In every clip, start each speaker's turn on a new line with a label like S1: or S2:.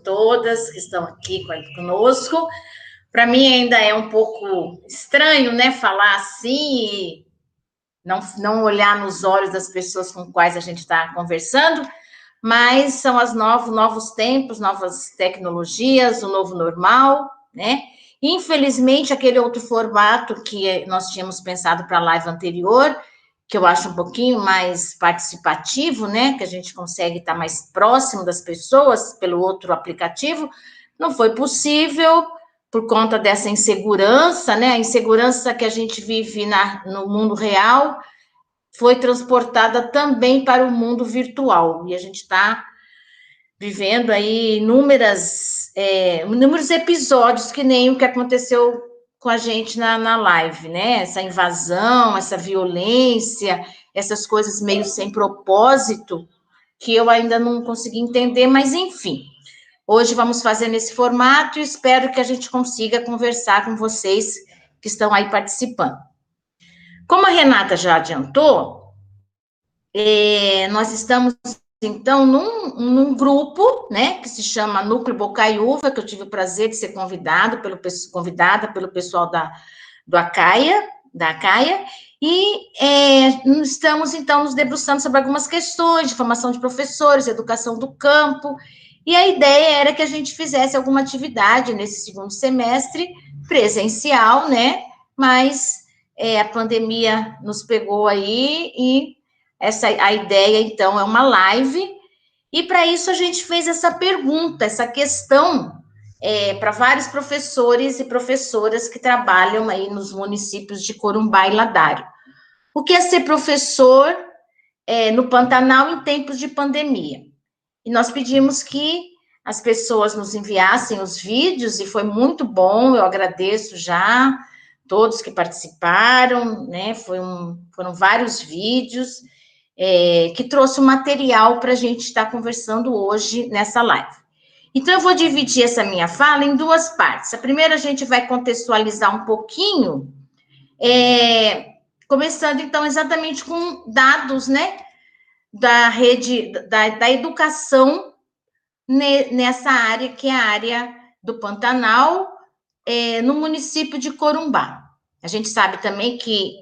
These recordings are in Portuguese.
S1: todas que estão aqui conosco. Para mim ainda é um pouco estranho, né, falar assim e não olhar nos olhos das pessoas com quais a gente está conversando, mas são os novos tempos, novas tecnologias, o novo normal, né? Infelizmente, aquele outro formato que nós tínhamos pensado para a live anterior, que eu acho um pouquinho mais participativo, né? Que a gente consegue estar mais próximo das pessoas pelo outro aplicativo, não foi possível por conta dessa insegurança, né? A insegurança que a gente vive no mundo real foi transportada também para o mundo virtual. E a gente está vivendo aí inúmeros episódios, que nem o que aconteceu com a gente na live, né? Essa invasão, essa violência, essas coisas meio sem propósito, que eu ainda não consegui entender, mas enfim. Hoje vamos fazer nesse formato e espero que a gente consiga conversar com vocês que estão aí participando. Como a Renata já adiantou, nós estamos, então, num grupo, né, que se chama Núcleo Bocaiúva, que eu tive o prazer de ser convidada pelo pessoal da ACAIA, e estamos, então, nos debruçando sobre algumas questões de formação de professores, educação do campo, e a ideia era que a gente fizesse alguma atividade nesse segundo semestre, presencial, né, mas a pandemia nos pegou aí e a ideia, então, é uma live, e para isso a gente fez essa pergunta, essa questão, para vários professores e professoras que trabalham aí nos municípios de Corumbá e Ladário. O que é ser professor no Pantanal em tempos de pandemia? E nós pedimos que as pessoas nos enviassem os vídeos, e foi muito bom, eu agradeço já todos que participaram, né? Foram vários vídeos, que trouxe o material para a gente estar conversando hoje nessa live. Então, eu vou dividir essa minha fala em duas partes. A primeira, a gente vai contextualizar um pouquinho, começando, então, exatamente com dados, né, da rede, da educação nessa área, que é a área do Pantanal, no município de Corumbá. A gente sabe também que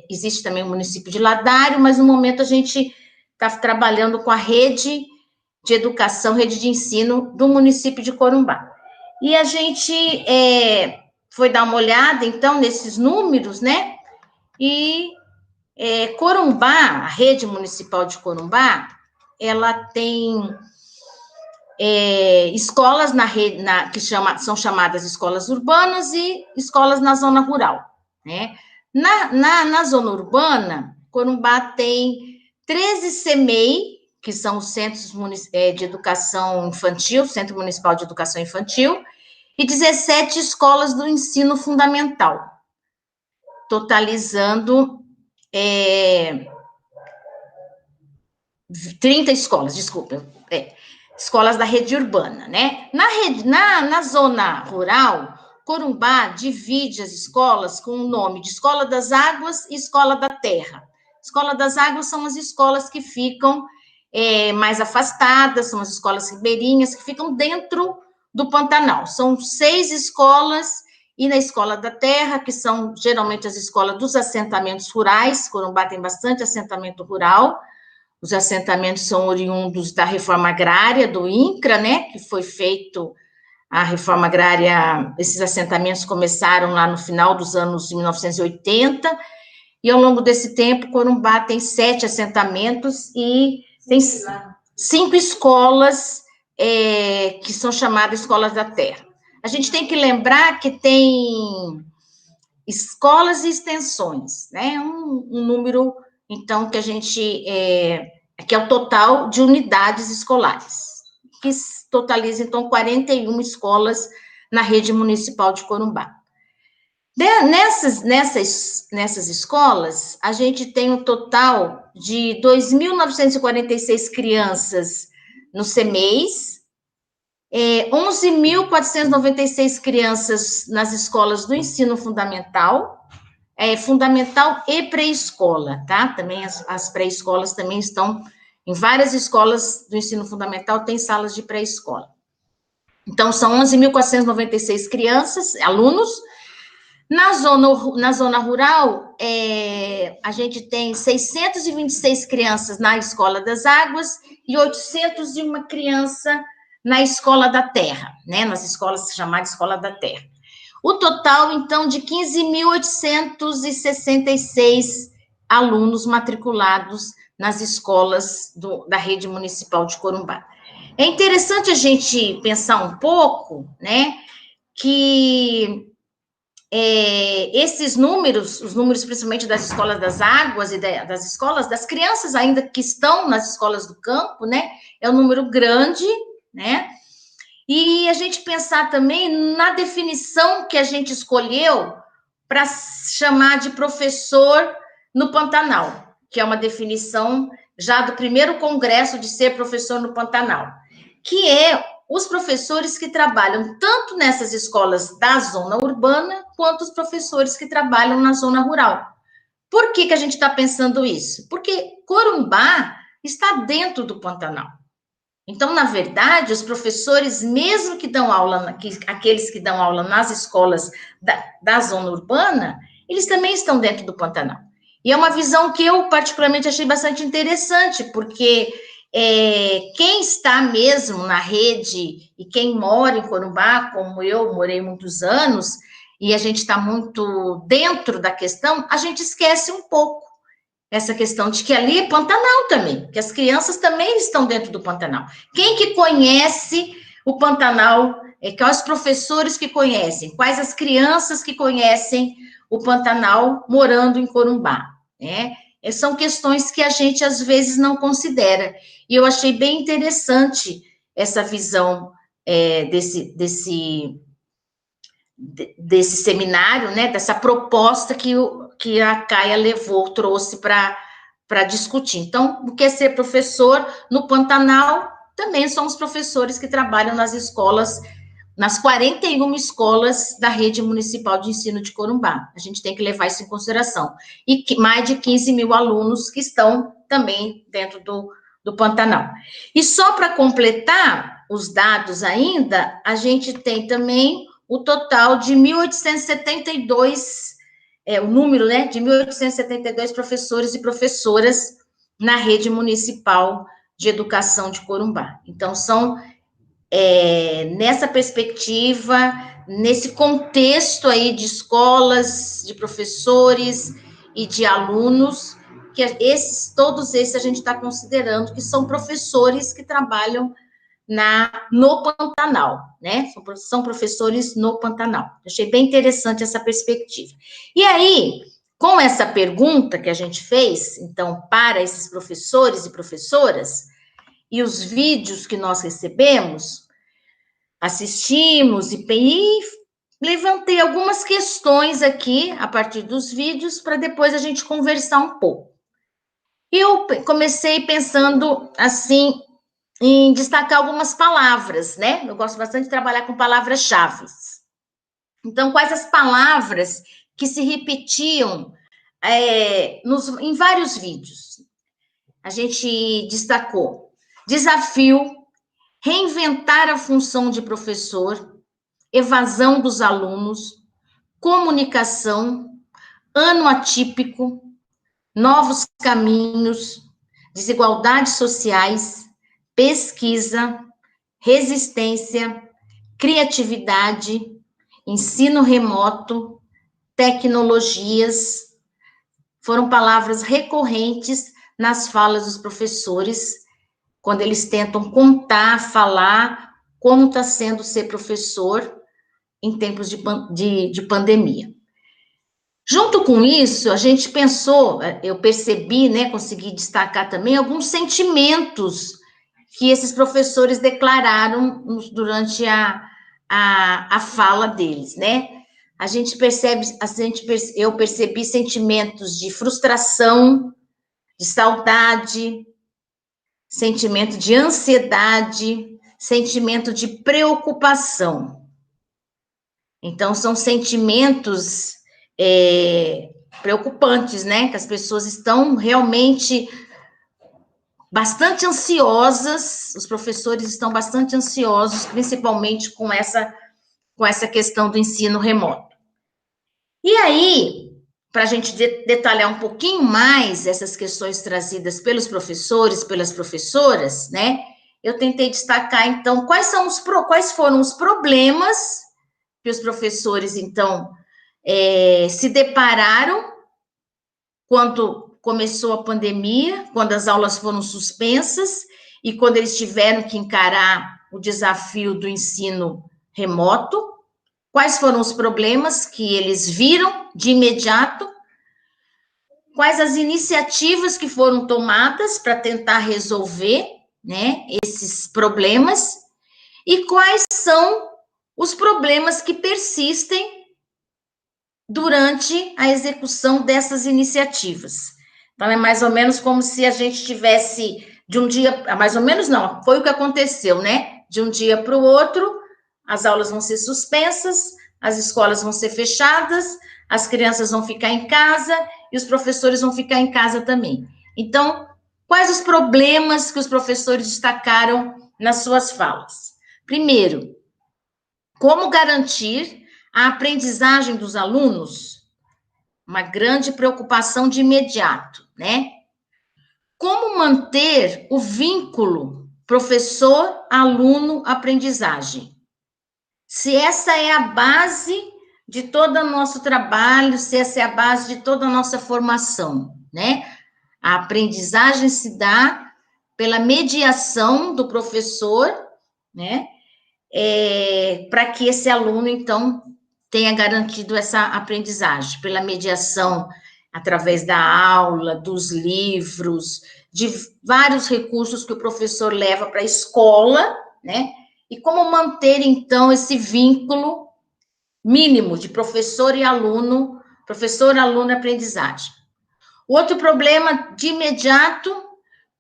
S1: existe também o município de Ladário, mas no momento a gente está trabalhando com a rede de educação, rede de ensino do município de Corumbá. E a gente foi dar uma olhada, então, nesses números, né? E Corumbá, a rede municipal de Corumbá, ela tem escolas na rede, que são chamadas escolas urbanas e escolas na zona rural, né? Na zona urbana, Corumbá tem 13 CEMEI, que são os Centros de Educação Infantil, Centro Municipal de Educação Infantil, e 17 escolas do ensino fundamental, totalizando 30 escolas, desculpa, escolas da rede urbana, né? Na zona rural, Corumbá divide as escolas com o nome de Escola das Águas e Escola da Terra. Escola das Águas são as escolas que ficam mais afastadas, são as escolas ribeirinhas, que ficam dentro do Pantanal. São 6 escolas, e na Escola da Terra, que são geralmente as escolas dos assentamentos rurais, Corumbá tem bastante assentamento rural. Os assentamentos são oriundos da reforma agrária do INCRA, né, que foi feito a reforma agrária, esses assentamentos começaram lá no final dos anos de 1980, e ao longo desse tempo, Corumbá tem 7 assentamentos e tem 5 escolas que são chamadas Escolas da Terra. A gente tem que lembrar que tem escolas e extensões, né, um número, então, que a gente que é o total de unidades escolares, que totaliza, então, 41 escolas na rede municipal de Corumbá. Nessas escolas, a gente tem um total de 2.946 crianças nos CEMEIs, 11.496 crianças nas escolas do ensino fundamental, fundamental e pré-escola, tá? Também as pré-escolas também estão em várias escolas do ensino fundamental, tem salas de pré-escola. Então, são 11.496 crianças, alunos. Na zona rural, a gente tem 626 crianças na Escola das Águas e 801 criança na Escola da Terra, né? Nas escolas chamadas Escola da Terra. O total, então, de 15.866 alunos matriculados nas escolas da rede municipal de Corumbá. É interessante a gente pensar um pouco, né, que esses números, os números principalmente das escolas das águas e das escolas, das crianças ainda que estão nas escolas do campo, né, é um número grande, né, e a gente pensar também na definição que a gente escolheu para chamar de professor no Pantanal, que é uma definição já do primeiro congresso de ser professor no Pantanal, que é os professores que trabalham tanto nessas escolas da zona urbana, quanto os professores que trabalham na zona rural. Por que a gente está pensando isso? Porque Corumbá está dentro do Pantanal. Então, na verdade, os professores, mesmo que dão aula, aqueles que dão aula nas escolas da zona urbana, eles também estão dentro do Pantanal. E é uma visão que eu, particularmente, achei bastante interessante, porque quem está mesmo na rede e quem mora em Corumbá, como eu morei muitos anos, e a gente está muito dentro da questão, a gente esquece um pouco essa questão de que ali é Pantanal também, que as crianças também estão dentro do Pantanal. Quem que conhece o Pantanal? Quais os professores que conhecem? Quais as crianças que conhecem o Pantanal morando em Corumbá? Né? São questões que a gente, às vezes, não considera. E eu achei bem interessante essa visão desse seminário, né? Dessa proposta que a Caia trouxe para discutir. Então, o que é ser professor no Pantanal? Também são os professores que trabalham nas escolas, nas 41 escolas da rede municipal de ensino de Corumbá. A gente tem que levar isso em consideração. E mais de 15 mil alunos que estão também dentro do Pantanal. E só para completar os dados ainda, a gente tem também o total de 1.872, o número, né, de 1.872 professores e professoras na rede municipal de educação de Corumbá. Então, são nessa perspectiva, nesse contexto aí de escolas, de professores e de alunos, que todos esses a gente está considerando que são professores que trabalham no Pantanal, né? São professores no Pantanal. Achei bem interessante essa perspectiva. E aí, com essa pergunta que a gente fez, então, para esses professores e professoras, e os vídeos que nós recebemos, assistimos e levantei algumas questões aqui, a partir dos vídeos, para depois a gente conversar um pouco. Eu comecei pensando, assim, em destacar algumas palavras, né? Eu gosto bastante de trabalhar com palavras-chave. Então, quais as palavras que se repetiam em vários vídeos? A gente destacou desafio, reinventar a função de professor, evasão dos alunos, comunicação, ano atípico, novos caminhos, desigualdades sociais, pesquisa, resistência, criatividade, ensino remoto, tecnologias, foram palavras recorrentes nas falas dos professores, quando eles tentam contar, falar como está sendo ser professor em tempos de pandemia. Junto com isso, a gente pensou, eu percebi, né, consegui destacar também alguns sentimentos que esses professores declararam durante a fala deles, né? Eu percebi sentimentos de frustração, de saudade, sentimento de ansiedade, sentimento de preocupação. Então, são sentimentos preocupantes, né? Que as pessoas estão realmente bastante ansiosas, os professores estão bastante ansiosos, principalmente com essa questão do ensino remoto. E aí, para a gente detalhar um pouquinho mais essas questões trazidas pelos professores, pelas professoras, né? Eu tentei destacar, então, quais foram os problemas que os professores, então, se depararam quando começou a pandemia, quando as aulas foram suspensas e quando eles tiveram que encarar o desafio do ensino remoto. Quais foram os problemas que eles viram de imediato? Quais as iniciativas que foram tomadas para tentar resolver, né, esses problemas? E quais são os problemas que persistem durante a execução dessas iniciativas? Então, é mais ou menos como se a gente tivesse, de um dia, mais ou menos não, foi o que aconteceu, né? De um dia para o outro, as aulas vão ser suspensas, as escolas vão ser fechadas, as crianças vão ficar em casa e os professores vão ficar em casa também. Então, quais os problemas que os professores destacaram nas suas falas? Primeiro, como garantir a aprendizagem dos alunos? Uma grande preocupação de imediato, né? Como manter o vínculo professor-aluno-aprendizagem? Se essa é a base de todo o nosso trabalho, se essa é a base de toda a nossa formação, né? A aprendizagem se dá pela mediação do professor, né? Para que esse aluno, então, tenha garantido essa aprendizagem, pela mediação através da aula, dos livros, de vários recursos que o professor leva para a escola, né? E como manter, então, esse vínculo mínimo de professor e aluno, professor, aluno e aprendizagem. Outro problema de imediato,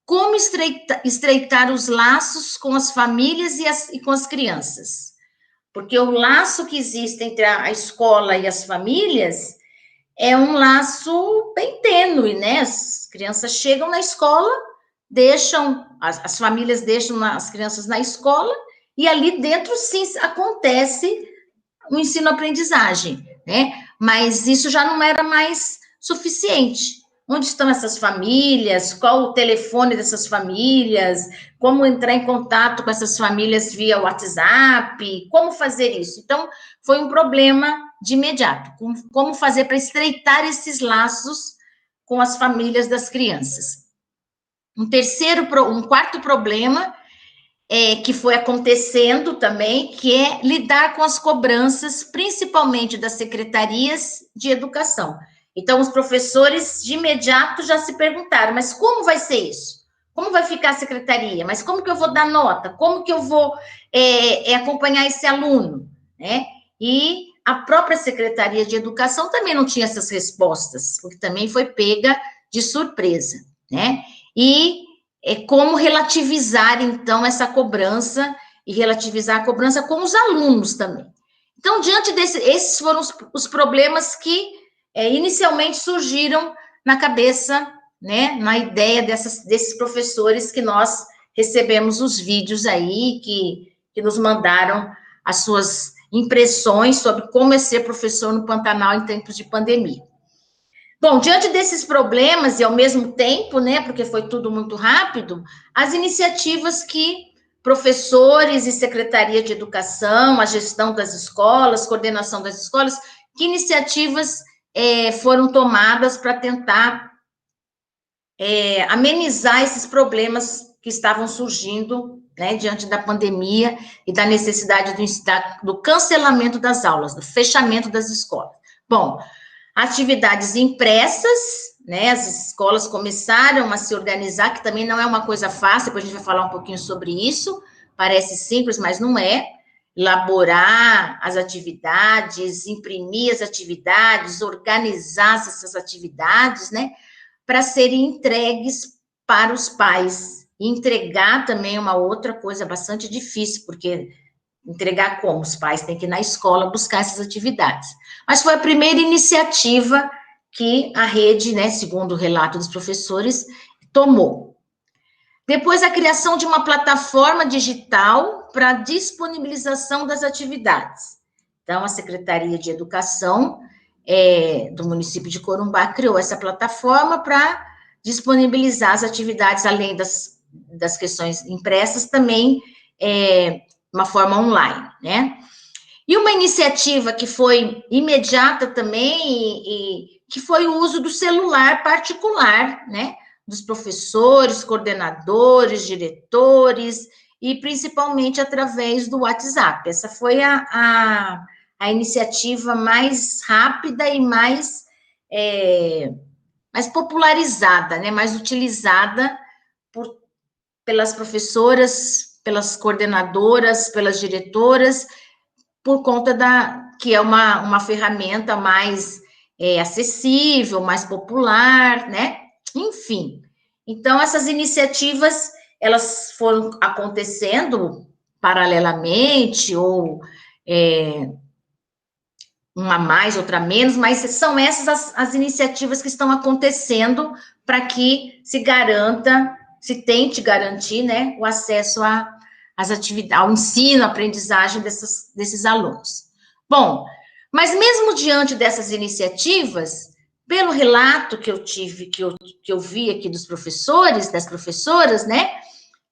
S1: como estreitar os laços com as famílias e com as crianças. Porque o laço que existe entre a escola e as famílias é um laço bem tênue, né? As crianças chegam na escola, as famílias deixam as crianças na escola, e ali dentro, sim, acontece o ensino-aprendizagem, né? Mas isso já não era mais suficiente. Onde estão essas famílias? Qual o telefone dessas famílias? Como entrar em contato com essas famílias via WhatsApp? Como fazer isso? Então, foi um problema de imediato. Como fazer para estreitar esses laços com as famílias das crianças? Um quarto problema que foi acontecendo também, que é lidar com as cobranças, principalmente das secretarias de educação. Então, os professores, de imediato, já se perguntaram, mas como vai ser isso? Como vai ficar a secretaria? Mas como que eu vou dar nota? Como que eu vou acompanhar esse aluno? Né? E a própria Secretaria de Educação também não tinha essas respostas, porque também foi pega de surpresa, né? E como relativizar, então, essa cobrança, e relativizar a cobrança com os alunos também. Então, diante esses foram os problemas que inicialmente surgiram na cabeça, né, na ideia desses professores que nós recebemos os vídeos aí, que nos mandaram as suas impressões sobre como é ser professor no Pantanal em tempos de pandemia. Bom, diante desses problemas e ao mesmo tempo, né, porque foi tudo muito rápido, as iniciativas que professores e Secretaria de Educação, a gestão das escolas, coordenação das escolas, que iniciativas foram tomadas para tentar amenizar esses problemas que estavam surgindo, né, diante da pandemia e da necessidade do cancelamento das aulas, do fechamento das escolas. Bom, atividades impressas, né? As escolas começaram a se organizar, que também não é uma coisa fácil, depois a gente vai falar um pouquinho sobre isso. Parece simples, mas não é. Elaborar as atividades, imprimir as atividades, organizar essas atividades, né? Para serem entregues para os pais. E entregar também é uma outra coisa bastante difícil, porque entregar como? Os pais têm que ir na escola buscar essas atividades. Mas foi a primeira iniciativa que a rede, né, segundo o relato dos professores, tomou. Depois, a criação de uma plataforma digital para disponibilização das atividades. Então, a Secretaria de Educação do município de Corumbá criou essa plataforma para disponibilizar as atividades, além das questões impressas, também uma forma online, né? E uma iniciativa que foi imediata também, que foi o uso do celular particular, né? Dos professores, coordenadores, diretores, e principalmente através do WhatsApp. Essa foi a iniciativa mais rápida e mais popularizada, né? Mais utilizada pelas professoras, pelas coordenadoras, pelas diretoras, por conta que é uma ferramenta mais acessível, mais popular, né? Enfim. Então, essas iniciativas, elas foram acontecendo paralelamente, ou uma mais, outra menos, mas são essas as iniciativas que estão acontecendo para que se tente garantir, né, o acesso às atividades, ao ensino, à aprendizagem desses alunos. Bom, mas mesmo diante dessas iniciativas, pelo relato que eu tive, que eu vi aqui dos professores, das professoras, né,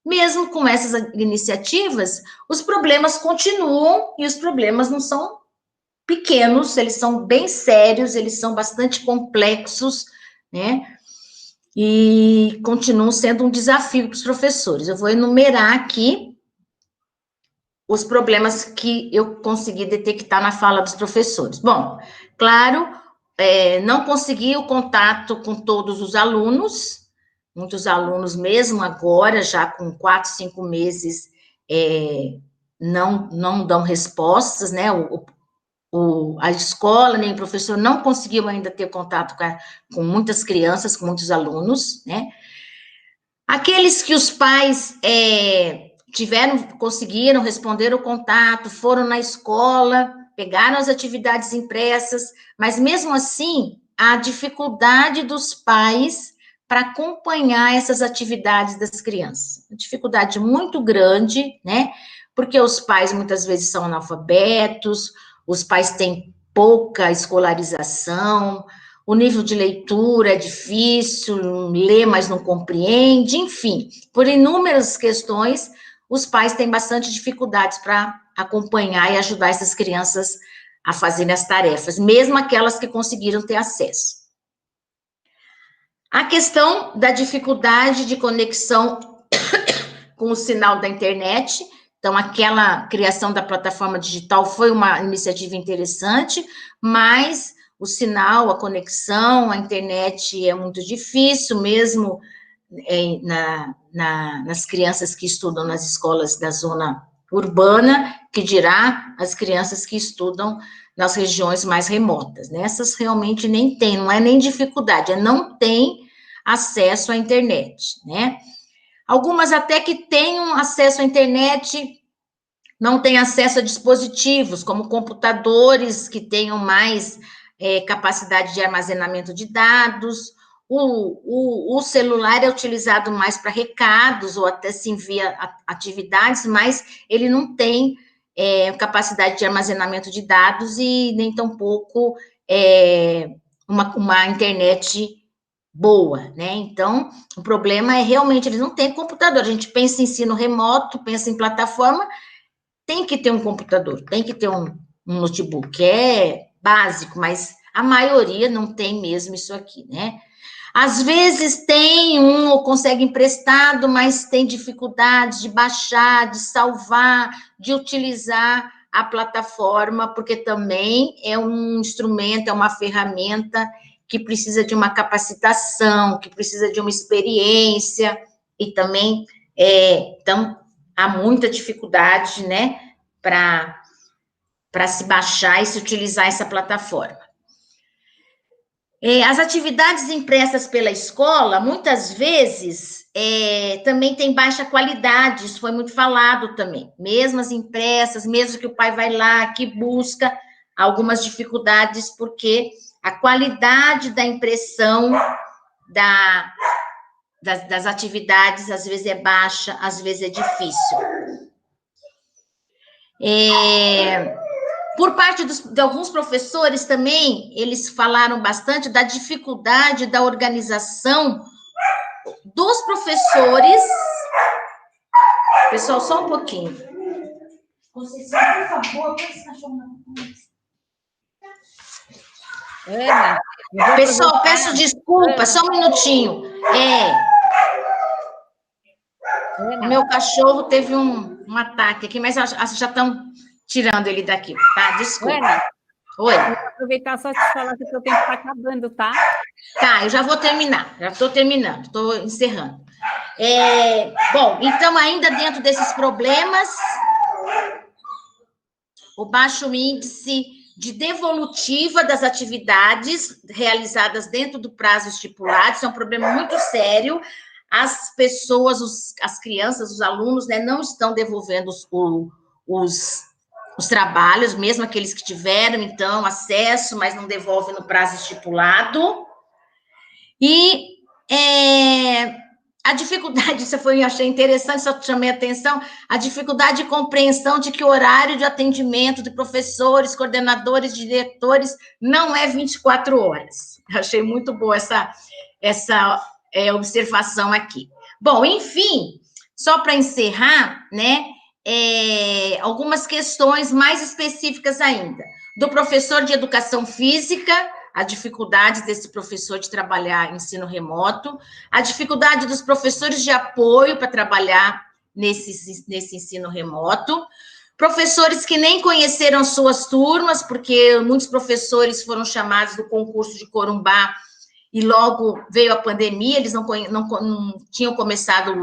S1: mesmo com essas iniciativas, os problemas continuam e os problemas não são pequenos, eles são bem sérios, eles são bastante complexos, né? E continuam sendo um desafio para os professores. Eu vou enumerar aqui os problemas que eu consegui detectar na fala dos professores. Bom, claro, não consegui o contato com todos os alunos, muitos alunos mesmo agora, já com 4, 5 meses, não dão respostas, né? A escola, nem o professor não conseguiu ainda ter contato com muitas crianças, com muitos alunos, né? Aqueles que os pais conseguiram responder o contato, foram na escola, pegaram as atividades impressas, mas mesmo assim, a dificuldade dos pais para acompanhar essas atividades das crianças. Uma dificuldade muito grande, né? Porque os pais muitas vezes são analfabetos, os pais têm pouca escolarização, o nível de leitura é difícil, lê, mas não compreende, enfim, por inúmeras questões, os pais têm bastante dificuldades para acompanhar e ajudar essas crianças a fazerem as tarefas, mesmo aquelas que conseguiram ter acesso. A questão da dificuldade de conexão com o sinal da internet. Então, aquela criação da plataforma digital foi uma iniciativa interessante, mas o sinal, a conexão, a internet é muito difícil, mesmo nas crianças que estudam nas escolas da zona urbana, que dirá as crianças que estudam nas regiões mais remotas, né? Essas realmente nem tem, não é nem dificuldade, não tem acesso à internet, né? Algumas até que tenham acesso à internet, não têm acesso a dispositivos, como computadores que tenham mais capacidade de armazenamento de dados. O celular é utilizado mais para recados, ou até se envia atividades, mas ele não tem capacidade de armazenamento de dados e nem tampouco uma internet boa, né? Então, o problema é realmente eles não têm computador. A gente pensa em ensino remoto, pensa em plataforma, tem que ter um computador, tem que ter um notebook, é básico, mas a maioria não tem mesmo isso aqui, né? Às vezes tem ou consegue emprestado, mas tem dificuldade de baixar, de salvar, de utilizar a plataforma, porque também é um instrumento, é uma ferramenta que precisa de uma capacitação, que precisa de uma experiência, e também, então, há muita dificuldade, né, para se baixar e se utilizar essa plataforma. As atividades impressas pela escola, muitas vezes, também tem baixa qualidade, isso foi muito falado também. Mesmo as impressas, mesmo que o pai vai lá, que busca algumas dificuldades, porque a qualidade da impressão das atividades, às vezes é baixa, às vezes é difícil. Por parte de alguns professores também, eles falaram bastante da dificuldade da organização dos professores. Pessoal, só um pouquinho. Conceição, por favor, põe esse cachorro na Ana. Pessoal, peço desculpa, só um minutinho. O meu cachorro teve um ataque aqui, mas já estão tirando ele daqui, tá? Desculpa.
S2: Ana,
S1: oi.
S2: Eu vou aproveitar só te falar que o seu tempo está acabando, tá?
S1: Tá, eu já vou terminar. Já estou terminando, estou encerrando. Bom, então, ainda dentro desses problemas, o baixo índice de devolutiva das atividades realizadas dentro do prazo estipulado, isso é um problema muito sério. As pessoas, as crianças, os alunos, né, não estão devolvendo os trabalhos, mesmo aqueles que tiveram, então, acesso, mas não devolvem no prazo estipulado. E a dificuldade, isso eu achei interessante, só chamei a atenção, a dificuldade de compreensão de que o horário de atendimento de professores, coordenadores, diretores, não é 24 horas. Achei muito boa essa observação aqui. Bom, enfim, só para encerrar, né, algumas questões mais específicas ainda. Do professor de educação física, a dificuldade desse professor de trabalhar ensino remoto, a dificuldade dos professores de apoio para trabalhar nesse ensino remoto, professores que nem conheceram suas turmas, porque muitos professores foram chamados do concurso de Corumbá e logo veio a pandemia, eles não tinham começado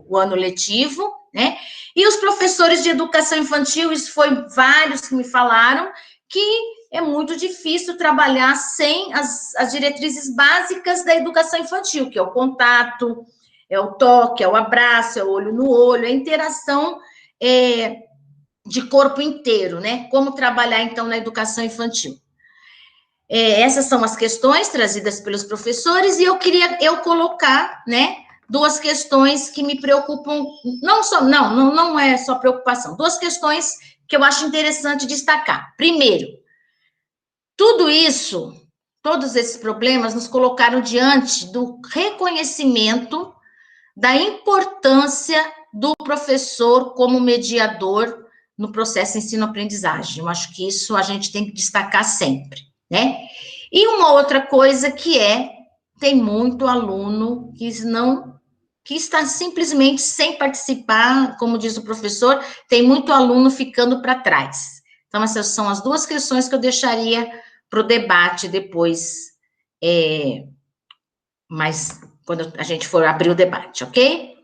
S1: o ano letivo, né? E os professores de educação infantil, isso foi vários que me falaram, que é muito difícil trabalhar sem as diretrizes básicas da educação infantil, que é o contato, é o toque, é o abraço, é o olho no olho, é a interação de corpo inteiro, né? Como trabalhar, então, na educação infantil. Essas são as questões trazidas pelos professores, e eu queria colocar, né, duas questões que me preocupam, não é só preocupação, duas questões que eu acho interessante destacar. Primeiro, tudo isso, todos esses problemas nos colocaram diante do reconhecimento da importância do professor como mediador no processo ensino-aprendizagem. Eu acho que isso a gente tem que destacar sempre, né? E uma outra coisa tem muito aluno que está simplesmente sem participar, como diz o professor, tem muito aluno ficando para trás. Então, essas são as duas questões que eu deixaria para o debate depois, mas quando a gente for abrir o debate, ok?